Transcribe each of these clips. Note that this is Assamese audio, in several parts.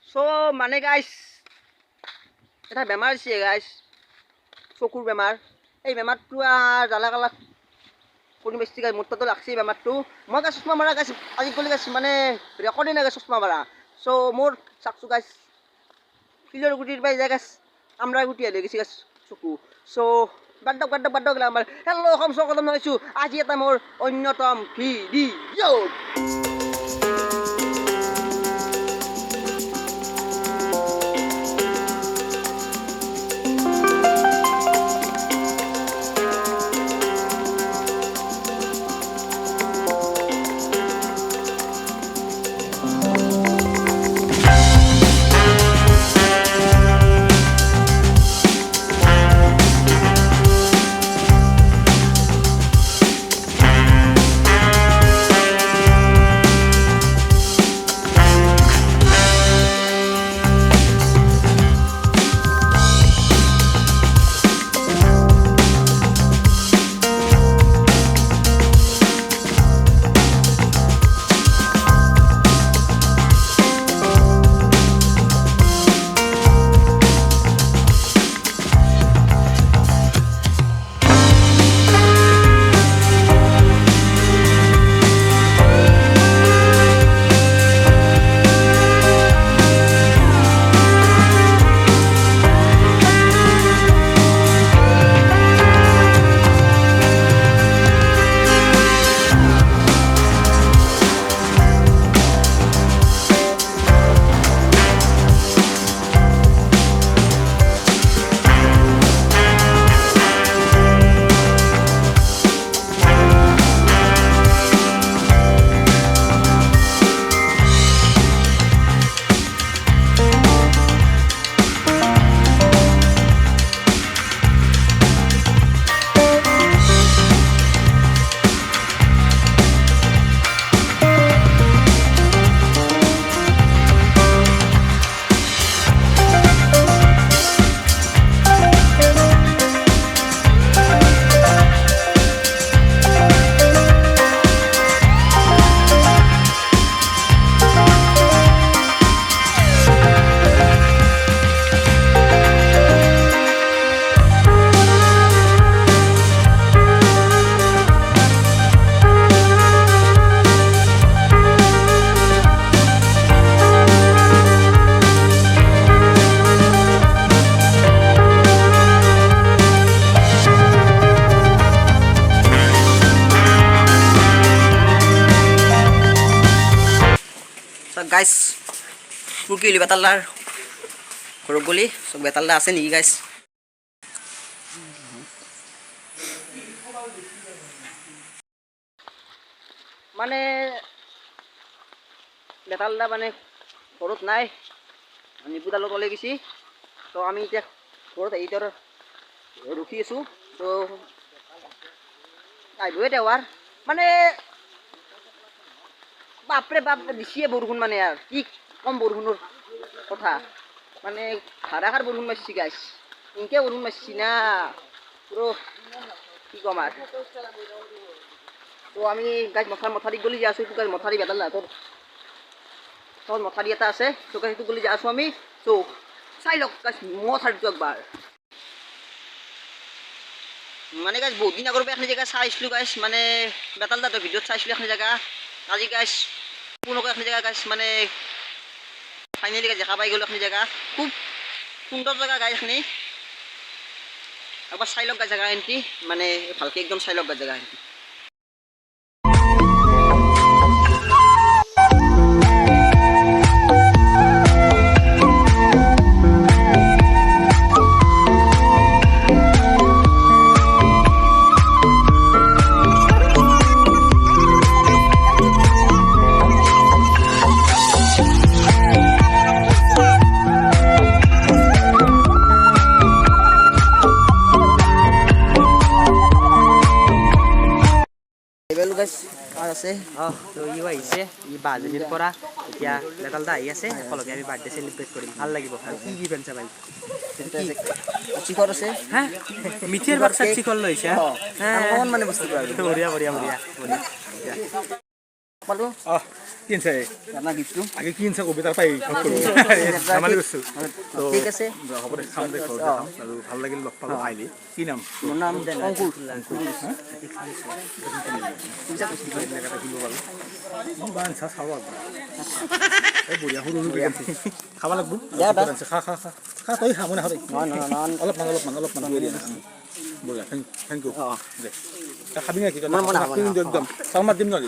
সো মানে গাইস এটা বেমাৰ আছে গাইস চকুৰ বেমাৰ এই বেমাৰটো জ্বালা কালা কৰি বেছি গাইছ মোৰ তাতো লাগছে বেমাৰটো মই গাইছ চশমা মাৰা গাইছ আজিকালি গাইছ মানে ৰেকৰ্ডে নাই গাইছ চশমা মাৰা সো মোৰ চাকচু গাইছ শিলৰ গুটিৰ পাই যায় গাইছ আমৰা গুটি আহি গৈছে গাইছ চকু সো বাদ্দক গেলা আমাৰ হেল্ল' অসম স্বাগতম জনাইছোঁ আজি এটা মোৰ অন্যতম ভিডিঅ' গাইছ মোৰ কি বেতালদাৰ ঘৰত গলি চব বেতালদা আছে নেকি গাইছ মানে বেতালদা মানে ঘৰত নাই নিপুদালত ওলাই গৈছি তো আমি এতিয়া ঘৰত আহি তাৰ ৰখি আছোঁ তো আহিবই দেৱাৰ মানে বাপৰে বাপ দিছিয়ে বৰষুণ মানে আৰু কি কম বৰষুণৰ কথা মানে ধাৰাসাৰ বৰষুণ মাৰিছি গাইছ এনেকৈ বৰষুণ মাৰিছি না পুরো কি কম আর তো আমি গাইছ মথারি গলি যে আছো এইটো গাইছ মথারি বেতাল না তোর তোর মথারি এটা আছে তো গাইছ এইটো গলি যে আছো আমি তো চাই লওক গাইছ মথারিটো একবার মানে গাইছ বহুত দিন আগৰ পৰা এখন জেগা চাইছিলোঁ গাইছ মানে বেতাল দাঁতৰ ভিডিঅ'ত চাইছিলোঁ এখন জেগা আজি গাইছ পুনকৈ এখন জেগা গাইছ মানে ফাইনেলি গাইছ দেখা পাই গ'লোঁ এখন জেগা খুব সুন্দৰ জেগা গাইছ এখনি একবাৰ চাই লওক গাইছ জেগা এণ্টি মানে ভালকৈ একদম চাই লওক গাইছ জেগা এণ্টি আছে তো ইও আহিছে ই বাজনীৰ পৰা এতিয়া বেতালদা আহি আছে একেলগে আমি বাৰ্থডে চেলিব্ৰেট কৰিম ভাল লাগিব আৰু কি পেনছা ভাই চিখৰ আছে হা মিঠিৰ বাক্সাত চিখৰ লৈছে অকণমান মানে বস্তুটো আৰু বঢ়িয়া বঢ়িয়া বঢ়িয়া পালোঁ কিনছে আপোনাৰ গিফ্টটো আগে কিনছে কবিতাৰ পাই ধেমালি কৰিছোঁ তো ঠিক আছে হ'ব দে খাওঁ দে ঘৰতে খাওঁ আৰু ভাল লাগিল লগ পালোঁ আহিলি কি নাম মোৰ নাম অংকুৰ আনছা চাব এই বঢ়িয়া সৰু সৰু খাব লাগিব খা খা খা খা তই খা মই নাখাওঁ তই অলপমান বঢ়িয়া থেংক ইউ দে খাবি নেকি একদম চাওঁ মাত দিম নহ'লে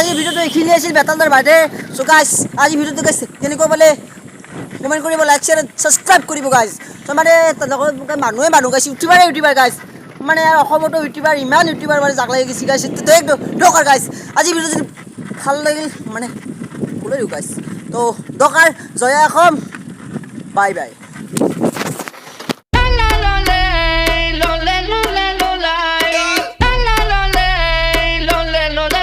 আজি ভিডিঅ'টো এইখিনি আছিল বেতালদাৰ বাৰ্থডে চ' গাইজ আজি ভিডিঅ'টো গাইজ কেনেকুৱা পালে কমেণ্ট কৰিব লাইক শ্বেয়াৰ ছাবস্ক্ৰাইব কৰিব গাইজ চ' মানে মানুহ গাইছে ইউটিউবাৰ গাইজ মানে অসমতো ইউটিউবাৰ ইমান ইউটিউবাৰ মানে জাক লাগি গৈছে গাইছে দৰকাৰ গাইজ আজি ভিডিঅ' যদি ভাল লাগিল মানে ক'লৈ দিওঁ গাইজ ত' দৰকাৰ জয়া অসম বাই বাই